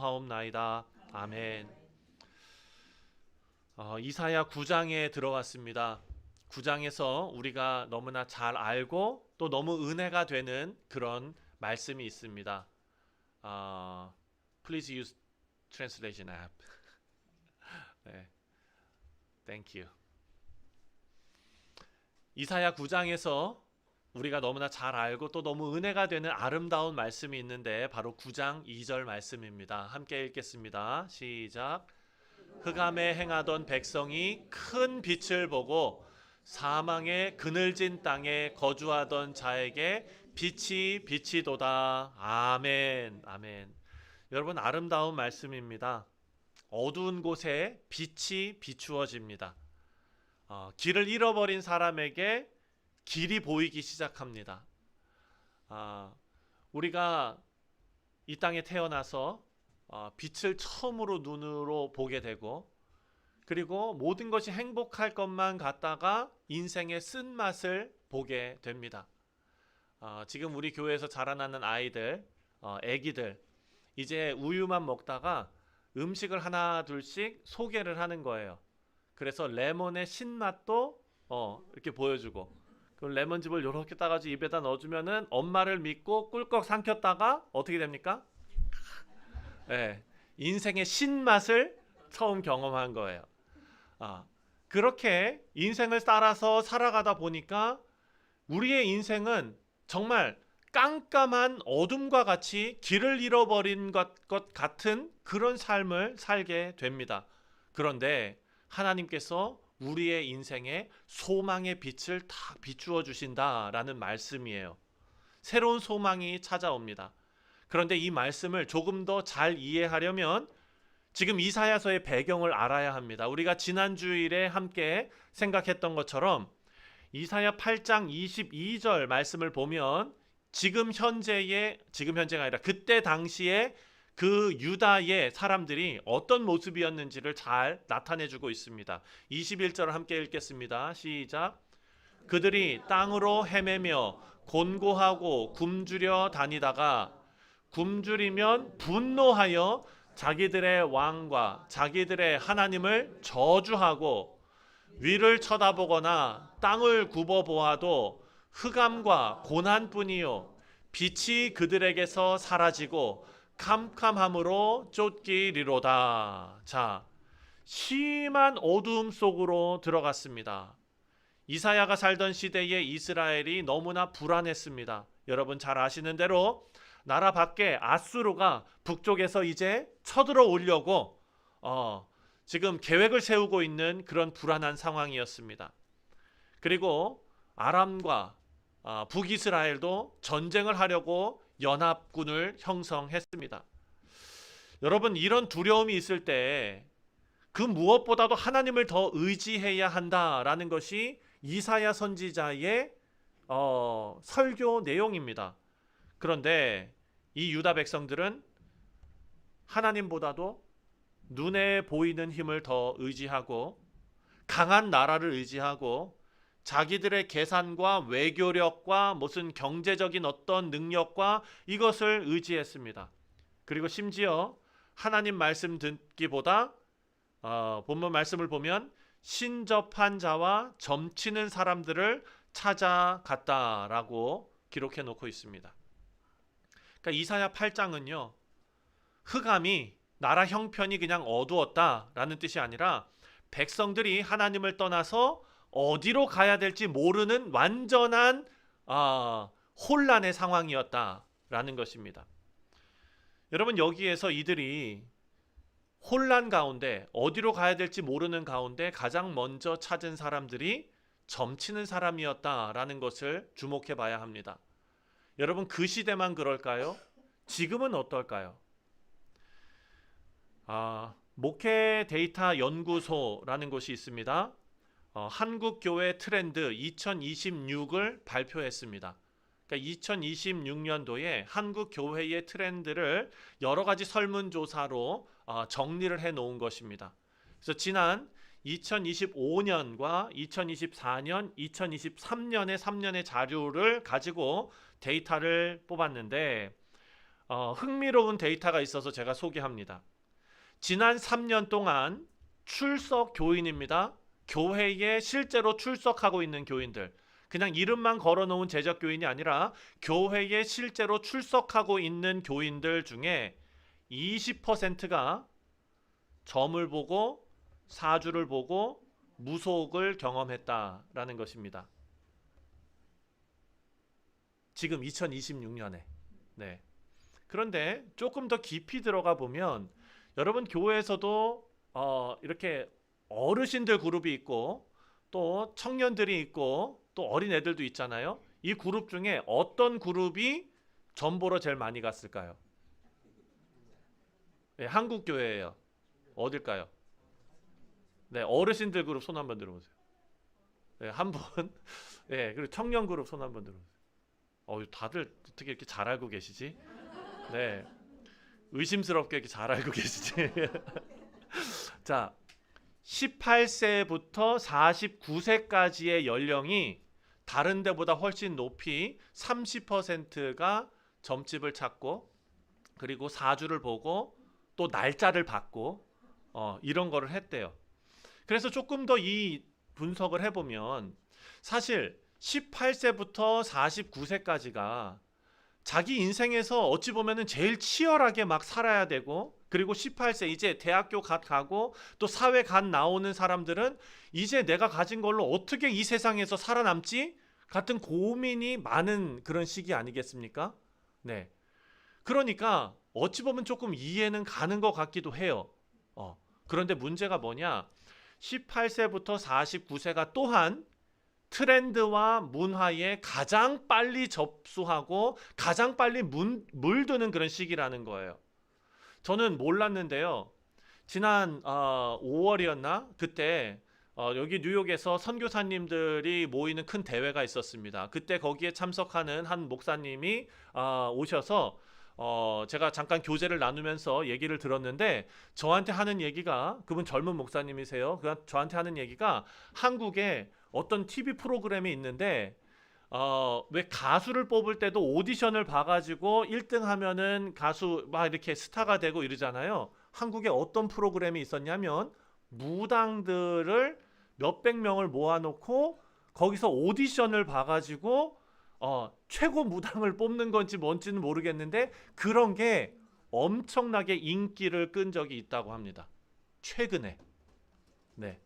하옵나이다. 아멘. 이사야 9장에 들어갔습니다. 9장에서 우리가 너무나 잘 알고 또 너무 은혜가 되는 그런 말씀이 있습니다. Please use translation app. 네, thank you. 이사야 9장에서 우리가 너무나 잘 알고 또 너무 은혜가 되는 아름다운 말씀이 있는데 바로 9장 2절 말씀입니다. 함께 읽겠습니다. 시작. 흑암에 행하던 백성이 큰 빛을 보고 사망의 그늘진 땅에 거주하던 자에게 빛이 비치도다. 아멘. 아멘. 여러분, 아름다운 말씀입니다. 어두운 곳에 빛이 비추어집니다. 길을 잃어버린 사람에게 길이 보이기 시작합니다. 우리가 이 땅에 태어나서 빛을 처음으로 눈으로 보게 되고, 그리고 모든 것이 행복할 것만 같다가 인생의 쓴맛을 보게 됩니다. 지금 우리 교회에서 자라나는 아이들, 애기들, 이제 우유만 먹다가 음식을 하나 둘씩 소개를 하는 거예요. 그래서 레몬의 신맛도 이렇게 보여주고, 그 레몬즙을 이렇게 따가지고 입에다 넣어주면은 엄마를 믿고 꿀꺽 삼켰다가 어떻게 됩니까? 네, 인생의 신맛을 처음 경험한 거예요. 그렇게 인생을 따라서 살아가다 보니까 우리의 인생은 정말 깜깜한 어둠과 같이 길을 잃어버린 것 같은 그런 삶을 살게 됩니다. 그런데 하나님께서 우리의 인생에 소망의 빛을 탁 비추어 주신다라는 말씀이에요. 새로운 소망이 찾아옵니다. 그런데 이 말씀을 조금 더 잘 이해하려면 지금 이사야서의 배경을 알아야 합니다. 우리가 지난 주일에 함께 생각했던 것처럼 이사야 8장 22절 말씀을 보면 지금 현재가 아니라 그때 당시에 그 유다의 사람들이 어떤 모습이었는지를 잘 나타내주고 있습니다. 21절을 함께 읽겠습니다. 시작. 그들이 땅으로 헤매며 곤고하고 굶주려 다니다가 굶주리면 분노하여 자기들의 왕과 자기들의 하나님을 저주하고 위를 쳐다보거나 땅을 굽어보아도 흑암과 고난뿐이요 빛이 그들에게서 사라지고 캄캄함으로 쫓기리로다. 자, 심한 어두움 속으로 들어갔습니다. 이사야가 살던 시대의 이스라엘이 너무나 불안했습니다. 여러분 잘 아시는 대로 나라 밖에 아수르가 북쪽에서 이제 쳐들어 오려고 지금 계획을 세우고 있는 그런 불안한 상황이었습니다. 그리고 아람과 북이스라엘도 전쟁을 하려고 연합군을 형성했습니다. 여러분, 이런 두려움이 있을 때 그 무엇보다도 하나님을 더 의지해야 한다라는 것이 이사야 선지자의 설교 내용입니다. 그런데 이 유다 백성들은 하나님보다도 눈에 보이는 힘을 더 의지하고 강한 나라를 의지하고 자기들의 계산과 외교력과 무슨 경제적인 어떤 능력과 이것을 의지했습니다. 그리고 심지어 하나님 말씀 듣기보다 본문 말씀을 보면 신접한 자와 점치는 사람들을 찾아갔다라고 기록해 놓고 있습니다. 그러니까 이사야 8장은요, 흑암이 나라 형편이 그냥 어두웠다라는 뜻이 아니라 백성들이 하나님을 떠나서 어디로 가야 될지 모르는 완전한 혼란의 상황이었다라는 것입니다. 여러분, 여기에서 이들이 혼란 가운데 어디로 가야 될지 모르는 가운데 가장 먼저 찾은 사람들이 점치는 사람이었다라는 것을 주목해 봐야 합니다. 여러분, 그 시대만 그럴까요? 지금은 어떨까요? 목회 데이터 연구소라는 곳이 있습니다. 한국교회 트렌드 2026을 발표했습니다. 그러니까 2026년도에 한국교회의 트렌드를 여러 가지 설문조사로 정리를 해 놓은 것입니다. 그래서 지난 2025년과 2024년, 2023년의 3년의 자료를 가지고 데이터를 뽑았는데 흥미로운 데이터가 있어서 제가 소개합니다. 지난 3년 동안 출석 교인입니다. 교회에 실제로 출석하고 있는 교인들, 그냥 이름만 걸어놓은 재적 교인이 아니라 교회에 실제로 출석하고 있는 교인들 중에 20%가 점을 보고 사주를 보고 무속을 경험했다라는 것입니다. 지금 2026년에. 네. 그런데 조금 더 깊이 들어가 보면 여러분 교회에서도 이렇게 어르신들 그룹이 있고 또 청년들이 있고 또 어린애들도 있잖아요. 이 그룹 중에 어떤 그룹이 점 보러 제일 많이 갔을까요? 네, 한국 교회예요. 어딜까요? 네, 어르신들 그룹 손 한번 들어보세요. 네, 한 분. 네, 그리고 청년 그룹 손 한번 들어보세요. 다들 어떻게 이렇게 잘 알고 계시지? 네, 의심스럽게 이렇게 잘 알고 계시지? 자, 18세부터 49세까지의 연령이 다른 데보다 훨씬 높이 30%가 점집을 찾고 그리고 사주를 보고 또 날짜를 받고 이런 거를 했대요. 그래서 조금 더 이 분석을 해보면 사실 18세부터 49세까지가 자기 인생에서 어찌 보면은 제일 치열하게 막 살아야 되고 그리고 18세 이제 대학교 가고 또 사회 나오는 사람들은 이제 내가 가진 걸로 어떻게 이 세상에서 살아남지? 같은 고민이 많은 그런 시기 아니겠습니까? 네. 그러니까 어찌 보면 조금 이해는 가는 것 같기도 해요. 그런데 문제가 뭐냐? 18세부터 49세가 또한 트렌드와 문화에 가장 빨리 접수하고 가장 빨리 물드는 그런 시기라는 거예요. 저는 몰랐는데요. 지난 5월이었나? 그때 여기 뉴욕에서 선교사님들이 모이는 큰 대회가 있었습니다. 그때 거기에 참석하는 한 목사님이 오셔서 제가 잠깐 교제를 나누면서 얘기를 들었는데 저한테 하는 얘기가, 그분 젊은 목사님이세요. 저한테 하는 얘기가 한국에 어떤 TV 프로그램이 있는데 왜 가수를 뽑을 때도 오디션을 봐가지고 1등 하면은 가수 막 이렇게 스타가 되고 이러잖아요. 한국에 어떤 프로그램이 있었냐면 무당들을 몇백 명을 모아놓고 거기서 오디션을 봐가지고 최고 무당을 뽑는 건지 뭔지는 모르겠는데 그런 게 엄청나게 인기를 끈 적이 있다고 합니다. 최근에. 네.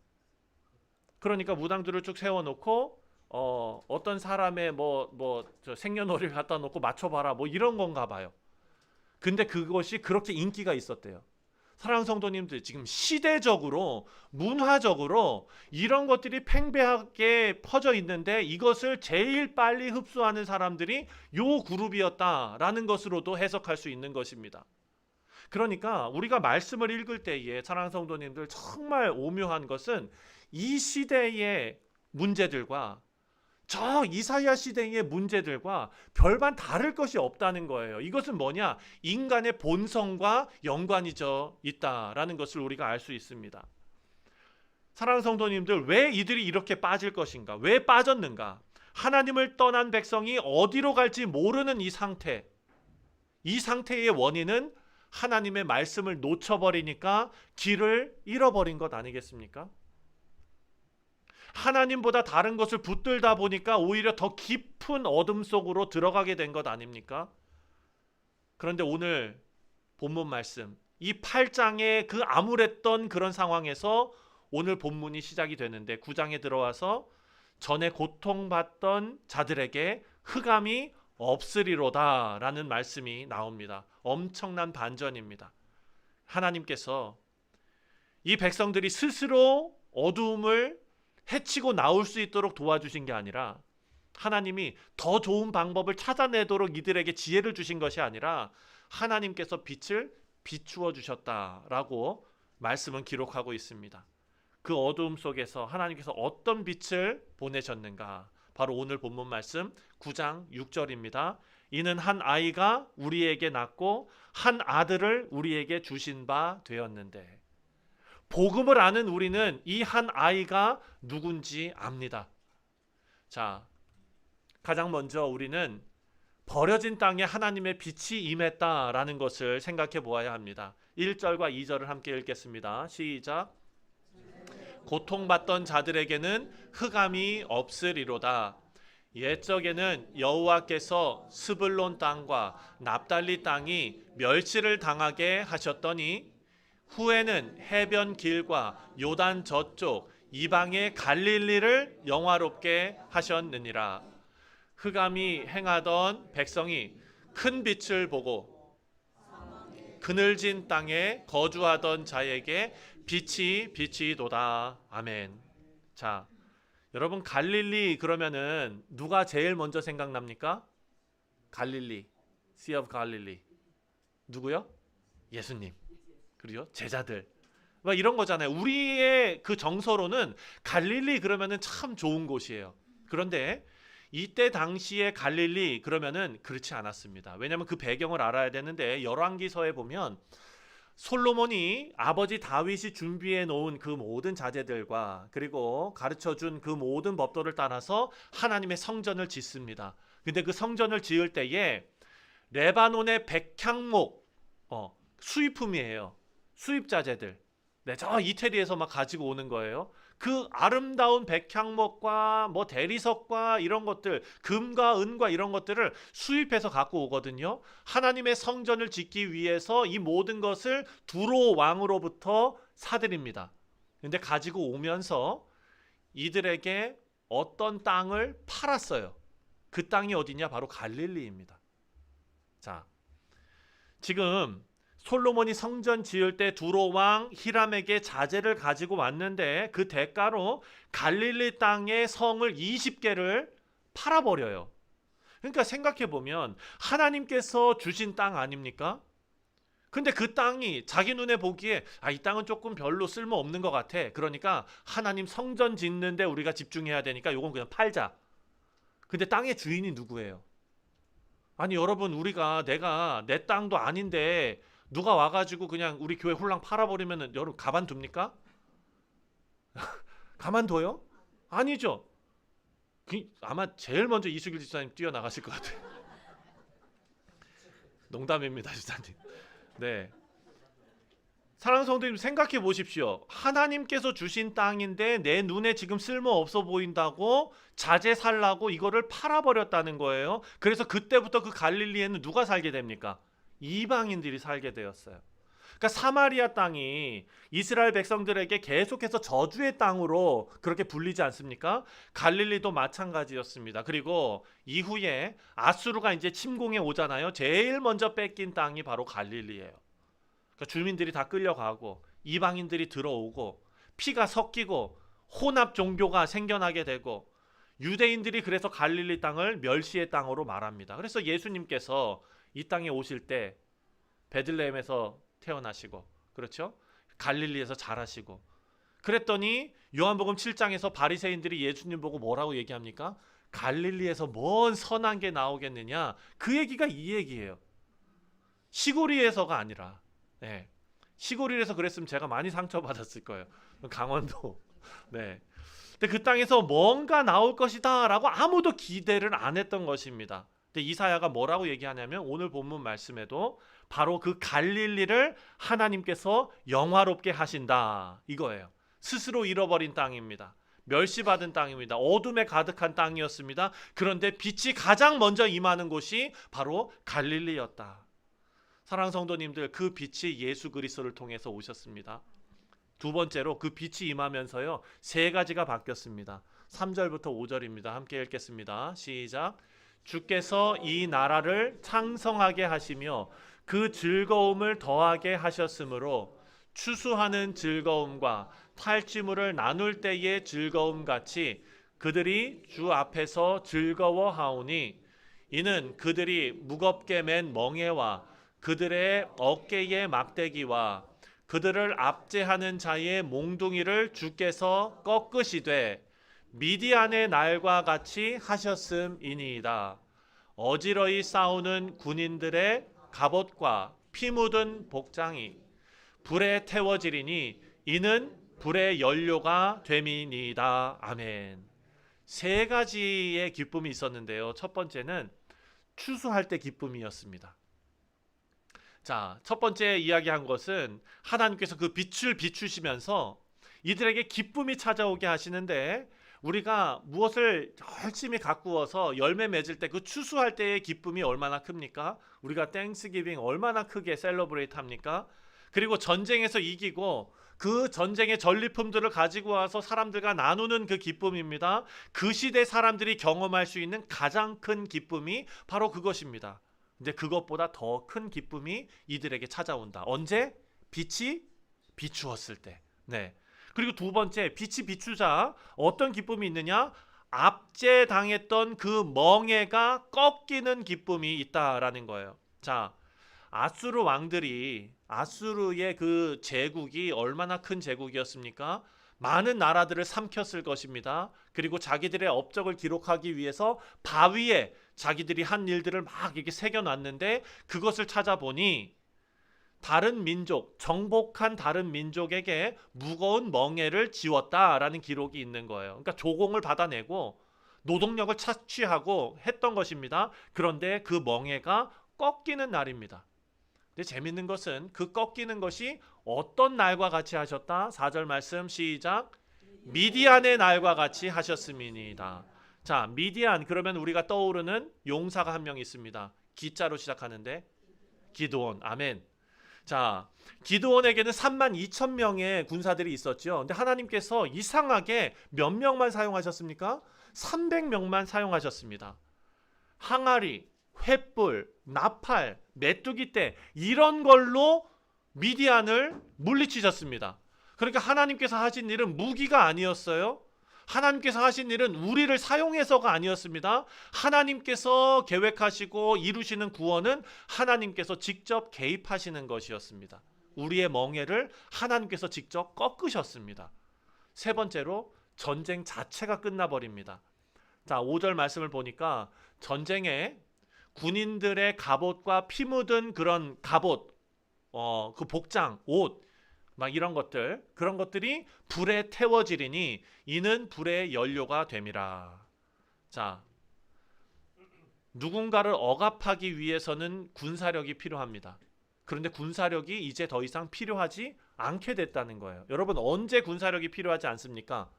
그러니까 무당들을 쭉 세워놓고 어떤 사람의 저 생년월일 갖다 놓고 맞춰봐라 뭐 이런 건가 봐요. 근데 그것이 그렇게 인기가 있었대요. 사랑하는 성도님들, 지금 시대적으로 문화적으로 이런 것들이 팽배하게 퍼져 있는데 이것을 제일 빨리 흡수하는 사람들이 요 그룹이었다라는 것으로도 해석할 수 있는 것입니다. 그러니까 우리가 말씀을 읽을 때에 사랑하는 성도님들, 정말 오묘한 것은 이 시대의 문제들과 저 이사야 시대의 문제들과 별반 다를 것이 없다는 거예요. 이것은 뭐냐? 인간의 본성과 연관이 있다라는 것을 우리가 알 수 있습니다. 사랑하는 성도님들, 왜 이들이 이렇게 빠질 것인가? 왜 빠졌는가? 하나님을 떠난 백성이 어디로 갈지 모르는 이 상태의 원인은 하나님의 말씀을 놓쳐버리니까 길을 잃어버린 것 아니겠습니까? 하나님보다 다른 것을 붙들다 보니까 오히려 더 깊은 어둠 속으로 들어가게 된 것 아닙니까? 그런데 오늘 본문 말씀, 이 8장의 그 암울했던 그런 상황에서 오늘 본문이 시작이 되는데 9장에 들어와서 전에 고통받던 자들에게 흑암이 없으리로다 라는 말씀이 나옵니다. 엄청난 반전입니다. 하나님께서 이 백성들이 스스로 어두움을 해치고 나올 수 있도록 도와주신 게 아니라 하나님이 더 좋은 방법을 찾아내도록 이들에게 지혜를 주신 것이 아니라 하나님께서 빛을 비추어 주셨다라고 말씀은 기록하고 있습니다. 그 어두움 속에서 하나님께서 어떤 빛을 보내셨는가? 바로 오늘 본문 말씀 9장 6절입니다. 이는 한 아이가 우리에게 낳고 한 아들을 우리에게 주신 바 되었는데, 복음을 아는 우리는 이 한 아이가 누군지 압니다. 자, 가장 먼저 우리는 버려진 땅에 하나님의 빛이 임했다라는 것을 생각해 보아야 합니다. 1절과 2절을 함께 읽겠습니다. 시작. 고통받던 자들에게는 흑암이 없으리로다. 옛적에는 여호와께서 스불론 땅과 납달리 땅이 멸시를 당하게 하셨더니 후에는 해변 길과 요단 저쪽 이방의 갈릴리를 영화롭게 하셨느니라. 흑암이 행하던 백성이 큰 빛을 보고 그늘진 땅에 거주하던 자에게 빛이 비치도다. 아멘. 자, 여러분 갈릴리 그러면은 누가 제일 먼저 생각납니까? 갈릴리, Sea of Galilee. 누구요? 예수님. 그리고 제자들. 막 이런 거잖아요. 우리의 그 정서로는 갈릴리 그러면은 참 좋은 곳이에요. 그런데 이때 당시에 갈릴리 그러면은 그렇지 않았습니다. 왜냐하면 그 배경을 알아야 되는데 열왕기서에 보면 솔로몬이 아버지 다윗이 준비해 놓은 그 모든 자재들과 그리고 가르쳐 준 그 모든 법도를 따라서 하나님의 성전을 짓습니다. 근데 그 성전을 지을 때에 레바논의 백향목 수입품이에요. 수입 자재들. 네, 저 이태리에서 막 가지고 오는 거예요. 그 아름다운 백향목과 뭐 대리석과 이런 것들, 금과 은과 이런 것들을 수입해서 갖고 오거든요. 하나님의 성전을 짓기 위해서 이 모든 것을 두로 왕으로부터 사들입니다. 근데 가지고 오면서 이들에게 어떤 땅을 팔았어요. 그 땅이 어디냐? 바로 갈릴리입니다. 자, 지금 솔로몬이 성전 지을 때 두로 왕 히람에게 자재를 가지고 왔는데 그 대가로 갈릴리 땅의 성을 20개를 팔아버려요. 그러니까 생각해 보면 하나님께서 주신 땅 아닙니까? 근데 그 땅이 자기 눈에 보기에 이 땅은 조금 별로 쓸모없는 것 같아. 그러니까 하나님 성전 짓는데 우리가 집중해야 되니까 이건 그냥 팔자. 근데 땅의 주인이 누구예요? 아니 여러분, 우리가 내가 내 땅도 아닌데 누가 와가지고 그냥 우리 교회 홀랑 팔아버리면 여러분 가만둡니까? 가만둬요? 아니죠. 아마 제일 먼저 이수길 집사님 뛰어나가실 것 같아요. 농담입니다, 집사님. 네. 사랑하는 성도님, 생각해 보십시오. 하나님께서 주신 땅인데 내 눈에 지금 쓸모 없어 보인다고 자재 살라고 이거를 팔아버렸다는 거예요. 그래서 그때부터 그 갈릴리에는 누가 살게 됩니까? 이방인들이 살게 되었어요. 그러니까 사마리아 땅이 이스라엘 백성들에게 계속해서 저주의 땅으로 그렇게 불리지 않습니까? 갈릴리도 마찬가지였습니다. 그리고 이후에 아수르가 이제 침공해 오잖아요. 제일 먼저 뺏긴 땅이 바로 갈릴리예요. 그러니까 주민들이 다 끌려가고 이방인들이 들어오고 피가 섞이고 혼합 종교가 생겨나게 되고 유대인들이 그래서 갈릴리 땅을 멸시의 땅으로 말합니다. 그래서 예수님께서 이 땅에 오실 때 베들레헴에서 태어나시고, 그렇죠? 갈릴리에서 자라시고, 그랬더니 요한복음 7장에서 바리새인들이 예수님 보고 뭐라고 얘기합니까? 갈릴리에서 뭔 선한 게 나오겠느냐? 그 얘기가 이 얘기예요. 시골이에서가 아니라, 네. 시골이라서 그랬으면 제가 많이 상처받았을 거예요. 강원도. 네. 근데 그 땅에서 뭔가 나올 것이다 라고 아무도 기대를 안 했던 것입니다. 근데 이사야가 뭐라고 얘기하냐면 오늘 본문 말씀에도 바로 그 갈릴리를 하나님께서 영화롭게 하신다 이거예요. 스스로 잃어버린 땅입니다. 멸시받은 땅입니다. 어둠에 가득한 땅이었습니다. 그런데 빛이 가장 먼저 임하는 곳이 바로 갈릴리였다. 사랑하는 성도님들, 그 빛이 예수 그리스도를 통해서 오셨습니다. 두 번째로 그 빛이 임하면서요, 세 가지가 바뀌었습니다. 3절부터 5절입니다. 함께 읽겠습니다. 시작. 주께서 이 나라를 창성하게 하시며 그 즐거움을 더하게 하셨으므로 추수하는 즐거움과 탈취물을 나눌 때의 즐거움 같이 그들이 주 앞에서 즐거워하오니 이는 그들이 무겁게 맨 멍에와 그들의 어깨의 막대기와 그들을 압제하는 자의 몽둥이를 주께서 꺾으시되 미디안의 날과 같이 하셨음이니이다. 어지러이 싸우는 군인들의 갑옷과 피 묻은 복장이 불에 태워지리니 이는 불의 연료가 됨이니이다. 아멘. 세 가지의 기쁨이 있었는데요. 첫 번째는 추수할 때 기쁨이었습니다. 자, 첫 번째 이야기한 것은 하나님께서 그 빛을 비추시면서 이들에게 기쁨이 찾아오게 하시는데, 우리가 무엇을 열심히 가꾸어서 열매 맺을 때 그 추수할 때의 기쁨이 얼마나 큽니까? 우리가 땡스기빙 얼마나 크게 셀러브레이트 합니까? 그리고 전쟁에서 이기고 그 전쟁의 전리품들을 가지고 와서 사람들과 나누는 그 기쁨입니다. 그 시대 사람들이 경험할 수 있는 가장 큰 기쁨이 바로 그것입니다. 근데 그것보다 더 큰 기쁨이 이들에게 찾아온다. 언제? 빛이 비추었을 때. 네. 그리고 두 번째, 빛이 비추자 어떤 기쁨이 있느냐? 압제당했던 그 멍에가 꺾이는 기쁨이 있다라는 거예요. 자, 아수르 왕들이, 아수르의 그 제국이 얼마나 큰 제국이었습니까? 많은 나라들을 삼켰을 것입니다. 그리고 자기들의 업적을 기록하기 위해서 바위에 자기들이 한 일들을 막 이렇게 새겨놨는데, 그것을 찾아보니 다른 민족, 정복한 다른 민족에게 무거운 멍에를 지웠다라는 기록이 있는 거예요. 그러니까 조공을 받아내고 노동력을 착취하고 했던 것입니다. 그런데 그 멍에가 꺾이는 날입니다. 근데 재밌는 것은 그 꺾이는 것이 어떤 날과 같이 하셨다? 4절 말씀 시작. 미디안의 날과 같이 하셨음이니이다. 자, 미디안, 그러면 우리가 떠오르는 용사가 한 명 있습니다. 기자로 시작하는데 기드온. 아멘. 자, 기드온에게는 32,000명의 군사들이 있었죠. 근데 하나님께서 이상하게 몇 명만 사용하셨습니까? 300명만 사용하셨습니다. 항아리, 횃불, 나팔, 메뚜기 떼, 이런 걸로 미디안을 물리치셨습니다. 그러니까 하나님께서 하신 일은 무기가 아니었어요. 하나님께서 하신 일은 우리를 사용해서가 아니었습니다. 하나님께서 계획하시고 이루시는 구원은 하나님께서 직접 개입하시는 것이었습니다. 우리의 멍에를 하나님께서 직접 꺾으셨습니다. 세 번째로, 전쟁 자체가 끝나버립니다. 자, 5절 말씀을 보니까 전쟁에 군인들의 갑옷과 피 묻은 그런 갑옷, 그 복장, 옷, 막 이런 것들, 그런 것들이 불에 태워지리니 이는 불의 연료가 됨이라. 자, 누군가를 억압하기 위해서는 군사력이 필요합니다. 그런데 군사력이 이제 더 이상 필요하지 않게 됐다는 거예요. 여러분, 언제 군사력이 필요하지 않습니까?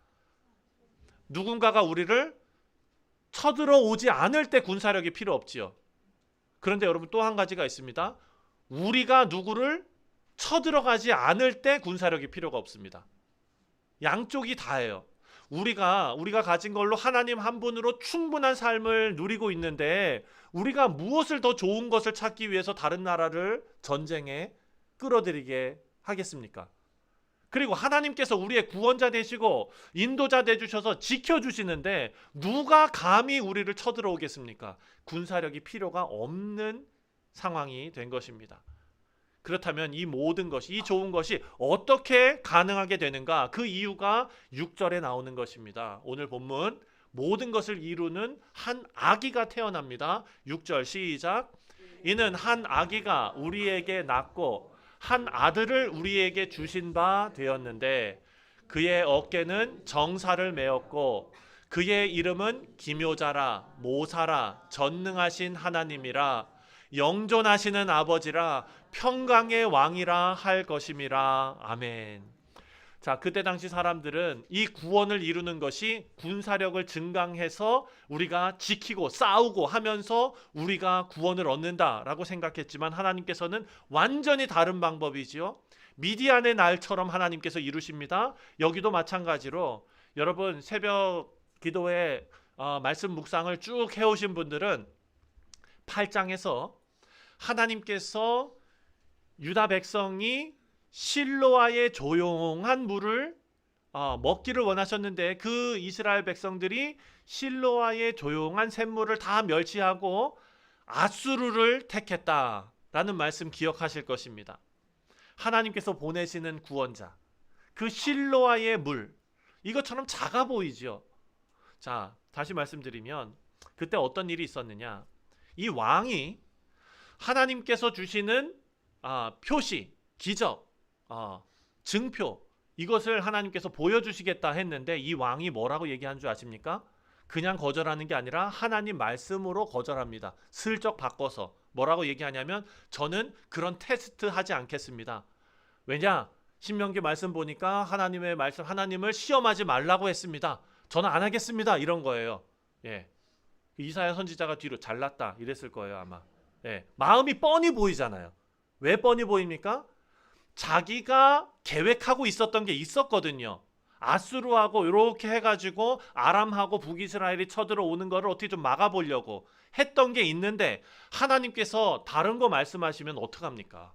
누군가가 우리를 쳐들어오지 않을 때 군사력이 필요 없지요. 그런데 여러분, 또 한 가지가 있습니다. 우리가 누구를 쳐들어가지 않을 때 군사력이 필요가 없습니다. 양쪽이 다예요. 우리가 가진 걸로 하나님 한 분으로 충분한 삶을 누리고 있는데, 우리가 무엇을 더 좋은 것을 찾기 위해서 다른 나라를 전쟁에 끌어들이게 하겠습니까? 그리고 하나님께서 우리의 구원자 되시고 인도자 되주셔서 지켜주시는데 누가 감히 우리를 쳐들어오겠습니까? 군사력이 필요가 없는 상황이 된 것입니다. 그렇다면 이 모든 것이, 이 좋은 것이 어떻게 가능하게 되는가? 그 이유가 6절에 나오는 것입니다. 오늘 본문, 모든 것을 이루는 한 아기가 태어납니다. 6절 시작. 이는 한 아기가 우리에게 낳고 한 아들을 우리에게 주신 바 되었는데 그의 어깨는 정사를 메었고 그의 이름은 기묘자라, 모사라, 전능하신 하나님이라, 영존하시는 아버지라, 평강의 왕이라 할 것임이라. 아멘. 자, 그때 당시 사람들은 이 구원을 이루는 것이 군사력을 증강해서 우리가 지키고 싸우고 하면서 우리가 구원을 얻는다라고 생각했지만, 하나님께서는 완전히 다른 방법이지요. 미디안의 날처럼 하나님께서 이루십니다. 여기도 마찬가지로 여러분, 새벽 기도회 말씀 묵상을 쭉 해오신 분들은 8장에서 하나님께서 유다 백성이 실로아의 조용한 물을 먹기를 원하셨는데, 그 이스라엘 백성들이 실로아의 조용한 샘물을 다 멸치하고 아수르를 택했다라는 말씀 기억하실 것입니다. 하나님께서 보내시는 구원자, 그 실로아의 물, 이것처럼 작아 보이죠. 자, 다시 말씀드리면 그때 어떤 일이 있었느냐? 이 왕이 하나님께서 주시는 표시, 기적, 증표, 이것을 하나님께서 보여주시겠다 했는데, 이 왕이 뭐라고 얘기한 줄 아십니까? 그냥 거절하는 게 아니라 하나님 말씀으로 거절합니다. 슬쩍 바꿔서 뭐라고 얘기하냐면 저는 그런 테스트 하지 않겠습니다. 왜냐? 신명기 말씀 보니까 하나님의 말씀 하나님을 시험하지 말라고 했습니다. 저는 안 하겠습니다. 이런 거예요. 예. 이사야 선지자가 뒤로 잘났다 이랬을 거예요, 아마. 예. 마음이 뻔히 보이잖아요. 왜 뻔히 보입니까? 자기가 계획하고 있었던 게 있었거든요. 아수르하고 이렇게 해가지고 아람하고 북이스라엘이 쳐들어오는 거를 어떻게 좀 막아보려고 했던 게 있는데 하나님께서 다른 거 말씀하시면 어떡합니까?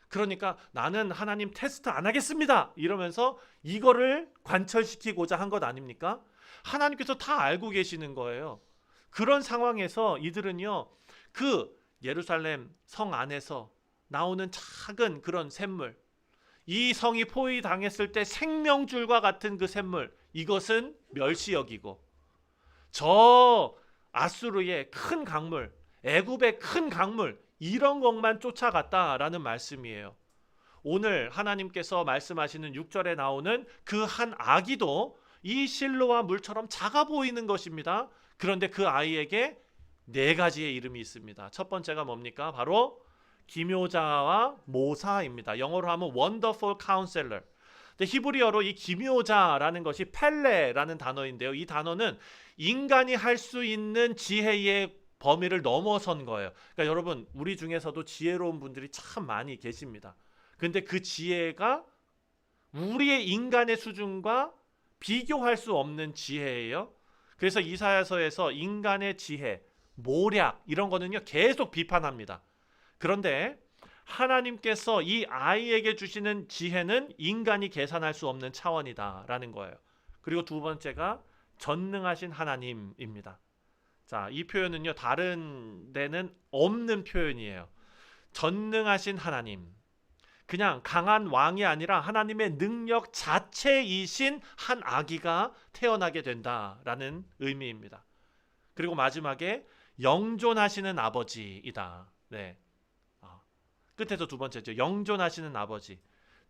그러니까 나는 하나님 테스트 안 하겠습니다 이러면서 이거를 관철시키고자 한 것 아닙니까? 하나님께서 다 알고 계시는 거예요. 그런 상황에서 이들은요, 그 예루살렘 성 안에서 나오는 작은 그런 샘물, 이 성이 포위당했을 때 생명줄과 같은 그 샘물, 이것은 멸시 여기고 저 아수르의 큰 강물, 애굽의 큰 강물, 이런 것만 쫓아갔다라는 말씀이에요. 오늘 하나님께서 말씀하시는 6절에 나오는 그 한 아기도 이 실로와 물처럼 작아 보이는 것입니다. 그런데 그 아이에게 네 가지의 이름이 있습니다. 첫 번째가 뭡니까? 바로 기묘자와 모사입니다. 영어로 하면 Wonderful Counselor. 근데 히브리어로 이 기묘자라는 것이 펠레라는 단어인데요. 이 단어는 인간이 할 수 있는 지혜의 범위를 넘어선 거예요. 그러니까 여러분, 우리 중에서도 지혜로운 분들이 참 많이 계십니다. 근데 그 지혜가 우리의 인간의 수준과 비교할 수 없는 지혜예요. 그래서 이사야서에서 인간의 지혜, 모략 이런 거는요 계속 비판합니다. 그런데 하나님께서 이 아이에게 주시는 지혜는 인간이 계산할 수 없는 차원이다라는 거예요. 그리고 두 번째가 전능하신 하나님입니다. 자, 이 표현은요 다른 데는 없는 표현이에요. 전능하신 하나님. 그냥 강한 왕이 아니라 하나님의 능력 자체이신 한 아기가 태어나게 된다라는 의미입니다. 그리고 마지막에 영존하시는 아버지이다. 네. 끝에서 두 번째죠. 영존하시는 아버지.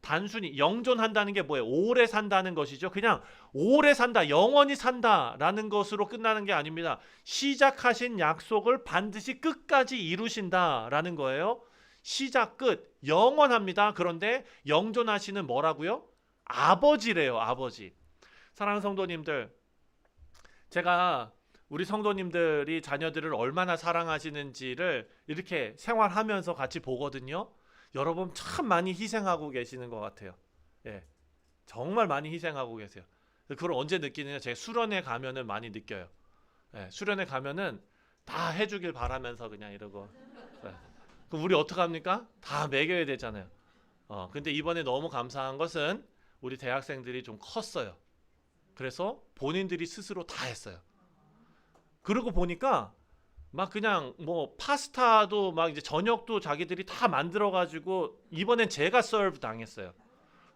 단순히 영존한다는 게 뭐예요? 오래 산다는 것이죠. 그냥 오래 산다, 영원히 산다라는 것으로 끝나는 게 아닙니다. 시작하신 약속을 반드시 끝까지 이루신다라는 거예요. 시작 끝 영원합니다. 그런데 영존하시는 뭐라고요? 아버지래요. 아버지. 사랑하는 성도님들, 제가 우리 성도님들이 자녀들을 얼마나 사랑하시는지를 이렇게 생활하면서 같이 보거든요. 여러분 참 많이 희생하고 계시는 것 같아요. 예, 정말 많이 희생하고 계세요. 그걸 언제 느끼느냐? 제가 수련회 가면은 많이 느껴요. 예, 수련회 가면은 다 해주길 바라면서 그냥 이러고. 예. 그럼 우리 어떡합니까? 다 먹여야 되잖아요. 근데 이번에 너무 감사한 것은 우리 대학생들이 좀 컸어요. 그래서 본인들이 스스로 다 했어요. 그러고 보니까 막 그냥 뭐 파스타도 막 이제 저녁도 자기들이 다 만들어 가지고 이번엔 제가 서브 당했어요.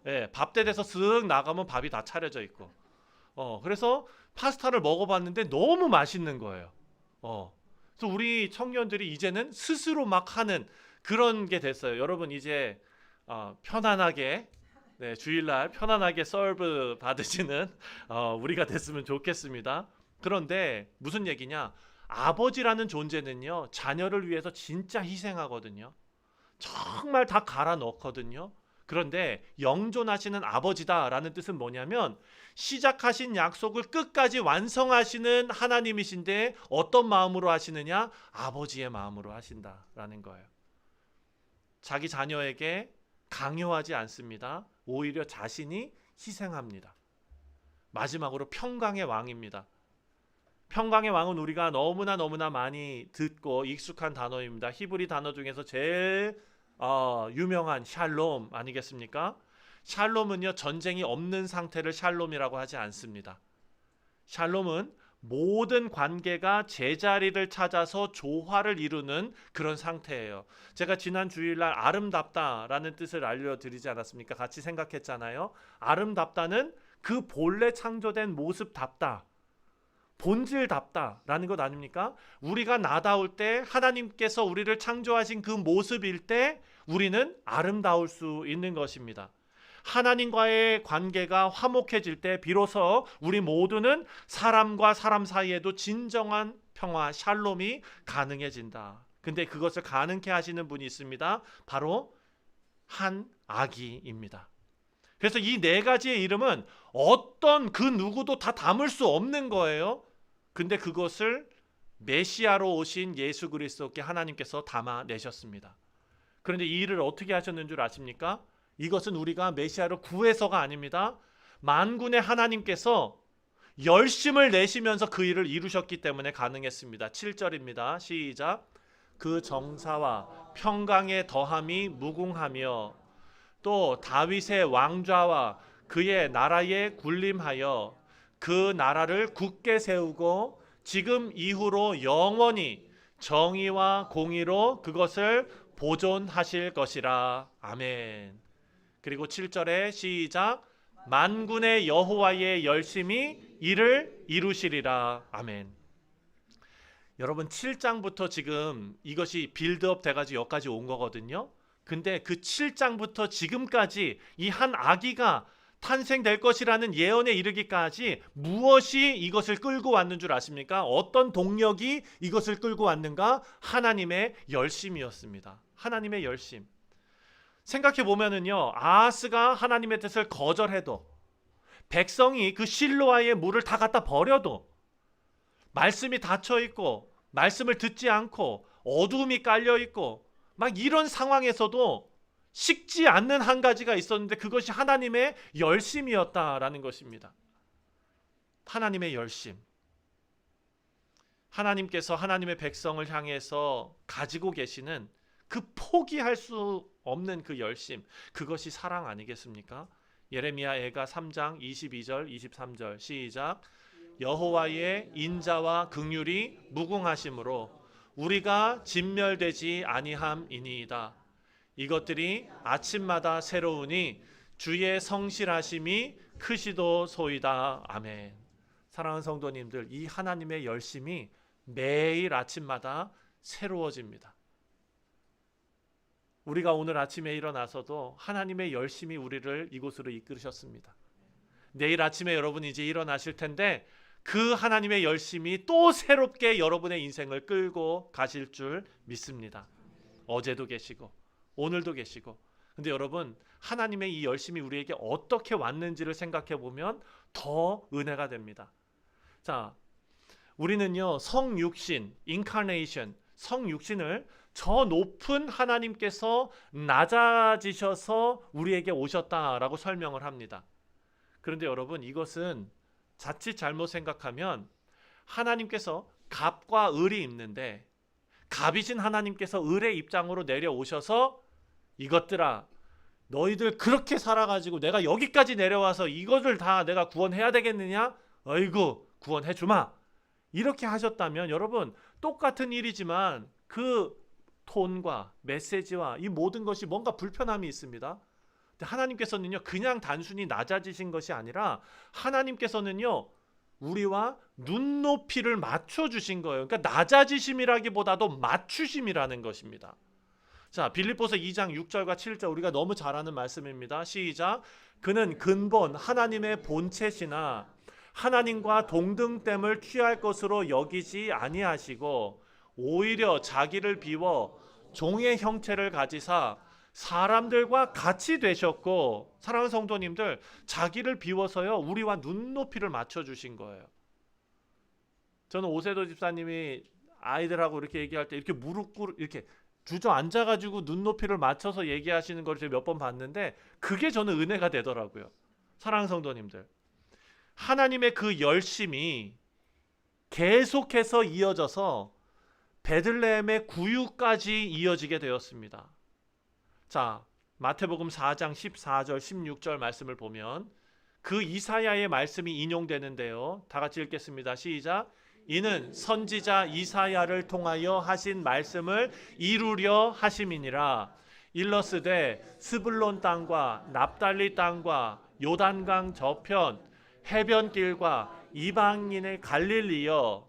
예, 밥대에서 쓱 나가면 밥이 다 차려져 있고. 그래서 파스타를 먹어봤는데 너무 맛있는 거예요. 그래서 우리 청년들이 이제는 스스로 막 하는 그런 게 됐어요. 여러분 이제 편안하게 네, 주일날 편안하게 서브 받으시는 우리가 됐으면 좋겠습니다. 그런데 무슨 얘기냐? 아버지라는 존재는요 자녀를 위해서 진짜 희생하거든요. 정말 다 갈아 넣거든요. 그런데 영존하시는 아버지다라는 뜻은 뭐냐면 시작하신 약속을 끝까지 완성하시는 하나님이신데 어떤 마음으로 하시느냐? 아버지의 마음으로 하신다라는 거예요. 자기 자녀에게 강요하지 않습니다. 오히려 자신이 희생합니다. 마지막으로 평강의 왕입니다. 평강의 왕은 우리가 너무나 많이 듣고 익숙한 단어입니다. 히브리 단어 중에서 제일 유명한 샬롬 아니겠습니까? 샬롬은요 전쟁이 없는 상태를 샬롬이라고 하지 않습니다. 샬롬은 모든 관계가 제자리를 찾아서 조화를 이루는 그런 상태예요. 제가 지난 주일날 아름답다라는 뜻을 알려드리지 않았습니까? 같이 생각했잖아요. 아름답다는 그 본래 창조된 모습답다, 본질답다라는 것 아닙니까? 우리가 나다울 때 하나님께서 우리를 창조하신 그 모습일 때 우리는 아름다울 수 있는 것입니다. 하나님과의 관계가 화목해질 때 비로소 우리 모두는 사람과 사람 사이에도 진정한 평화, 샬롬이 가능해진다. 근데 그것을 가능케 하시는 분이 있습니다. 바로 한 아기입니다. 그래서 이 네 가지의 이름은 어떤 그 누구도 다 담을 수 없는 거예요. 근데 그것을 메시아로 오신 예수 그리스도께 하나님께서 담아내셨습니다. 그런데 이 일을 어떻게 하셨는 줄 아십니까? 이것은 우리가 메시아를 구해서가 아닙니다. 만군의 하나님께서 열심을 내시면서 그 일을 이루셨기 때문에 가능했습니다. 7절입니다. 시작. 그 정사와 평강의 더함이 무궁하며 또 다윗의 왕좌와 그의 나라에 군림하여 그 나라를 굳게 세우고 지금 이후로 영원히 정의와 공의로 그것을 보존하실 것이라. 아멘. 그리고 7절에 시작. 만군의 여호와의 열심히 이를 이루시리라. 아멘. 여러분 7장부터 지금 이것이 빌드업 돼가지고 여기까지 온 거거든요. 근데 그 7장부터 지금까지 이 한 아기가 탄생될 것이라는 예언에 이르기까지 무엇이 이것을 끌고 왔는 줄 아십니까? 어떤 동력이 이것을 끌고 왔는가? 하나님의 열심이었습니다. 하나님의 열심. 생각해 보면은요, 아하스가 하나님의 뜻을 거절해도, 백성이 그 실로아의 물을 다 갖다 버려도, 말씀이 닫혀 있고 말씀을 듣지 않고 어두움이 깔려 있고 막 이런 상황에서도 식지 않는 한 가지가 있었는데 그것이 하나님의 열심이었다라는 것입니다. 하나님의 열심. 하나님께서 하나님의 백성을 향해서 가지고 계시는 그 포기할 수 없는 그 열심, 그것이 사랑 아니겠습니까? 예레미야 애가 3장 22절 23절 시작. 여호와의 인자와 긍휼이 무궁하심으로 우리가 진멸되지 아니함이니이다. 이것들이 아침마다 새로우니 주의 성실하심이 크시도소이다. 아멘. 사랑하는 성도님들, 이 하나님의 열심이 매일 아침마다 새로워집니다. 우리가 오늘 아침에 일어나서도 하나님의 열심이 우리를 이곳으로 이끌으셨습니다. 내일 아침에 여러분이 이제 일어나실 텐데 그 하나님의 열심이 또 새롭게 여러분의 인생을 끌고 가실 줄 믿습니다. 어제도 계시고 오늘도 계시고. 근데 여러분, 하나님의 이 열심이 우리에게 어떻게 왔는지를 생각해 보면 더 은혜가 됩니다. 자, 우리는요, 성육신, 인카네이션, 성육신을 저 높은 하나님께서 낮아지셔서 우리에게 오셨다라고 설명을 합니다. 그런데 여러분, 이것은 자칫 잘못 생각하면 하나님께서 갑과 을이 있는데 갑이신 하나님께서 을의 입장으로 내려오셔서 이것들아, 너희들 그렇게 살아가지고 내가 여기까지 내려와서 이것을 다 내가 구원해야 되겠느냐? 어이구, 구원해 주마. 이렇게 하셨다면 여러분, 똑같은 일이지만 그 톤과 메시지와 이 모든 것이 뭔가 불편함이 있습니다. 근데 하나님께서는요, 그냥 단순히 낮아지신 것이 아니라 하나님께서는요, 우리와 눈높이를 맞춰주신 거예요. 그러니까 낮아지심이라기보다도 맞추심이라는 것입니다. 자, 빌립보서 2장 6절과 7절 우리가 너무 잘 아는 말씀입니다. 시작. 그는 근본 하나님의 본체시나 하나님과 동등됨을 취할 것으로 여기지 아니하시고 오히려 자기를 비워 종의 형체를 가지사 사람들과 같이 되셨고, 사랑하는 성도님들, 자기를 비워서요 우리와 눈높이를 맞춰주신 거예요. 저는 오세도 집사님이 아이들하고 이렇게 얘기할 때 이렇게 무릎 꿇 이렇게 주저앉아가지고 눈높이를 맞춰서 얘기하시는 걸 제가 몇 번 봤는데 그게 저는 은혜가 되더라고요. 사랑하는 성도님들, 하나님의 그 열심이 계속해서 이어져서 베들레헴의 구유까지 이어지게 되었습니다. 자, 마태복음 4장 14절 16절 말씀을 보면 그 이사야의 말씀이 인용되는데요. 다 같이 읽겠습니다. 시작. 이는 선지자 이사야를 통하여 하신 말씀을 이루려 하심이니라. 일러스되 스불론 땅과 납달리 땅과 요단강 저편 해변길과 이방인의 갈릴리여,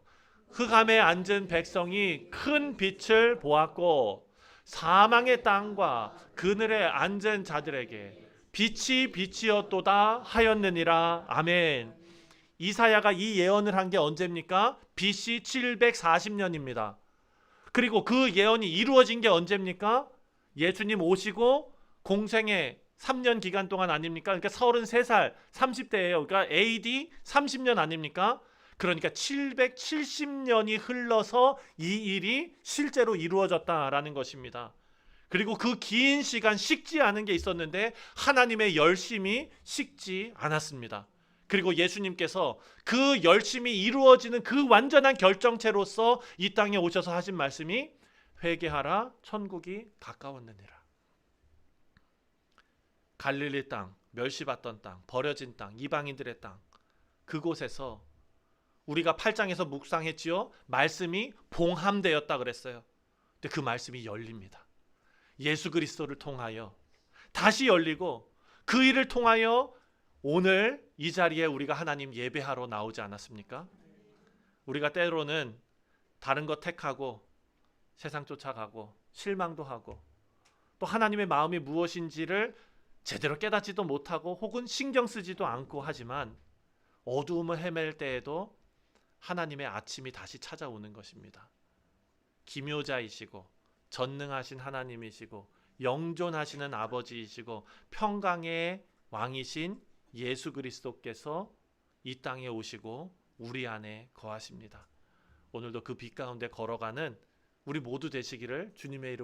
흑암에 앉은 백성이 큰 빛을 보았고 사망의 땅과 그늘에 앉은 자들에게 빛이 빛이었도다 하였느니라. 아멘. 이사야가 이 예언을 한 게 언제입니까? BC 740년입니다. 그리고 그 예언이 이루어진 게 언제입니까? 예수님 오시고 공생의 3년 기간 동안 아닙니까? 그러니까 33살, 30대예요. 그러니까 AD 30년 아닙니까? 그러니까 770년이 흘러서 이 일이 실제로 이루어졌다라는 것입니다. 그리고 그 긴 시간 식지 않은 게 있었는데 하나님의 열심이 식지 않았습니다. 그리고 예수님께서 그 열심이 이루어지는 그 완전한 결정체로서 이 땅에 오셔서 하신 말씀이 회개하라 천국이 가까웠느니라. 갈릴리 땅, 멸시받던 땅, 버려진 땅, 이방인들의 땅, 그곳에서 우리가 8장에서 묵상했지요. 말씀이 봉함되었다 그랬어요. 근데 그 말씀이 열립니다. 예수 그리스도를 통하여 다시 열리고 그 일을 통하여 오늘 이 자리에 우리가 하나님 예배하러 나오지 않았습니까? 우리가 때로는 다른 것 택하고 세상 쫓아가고 실망도 하고 또 하나님의 마음이 무엇인지를 제대로 깨닫지도 못하고 혹은 신경 쓰지도 않고 하지만 어두움을 헤맬 때에도 하나님의 아침이 다시 찾아오는 것입니다. 기묘자이시고 전능하신 하나님이시고 영존하시는 아버지이시고 평강의 왕이신 예수 그리스도께서 이 땅에 오시고 우리 안에 거하십니다. 오늘도 그 빛 가운데 걸어가는 우리 모두 되시기를 주님의 이름으로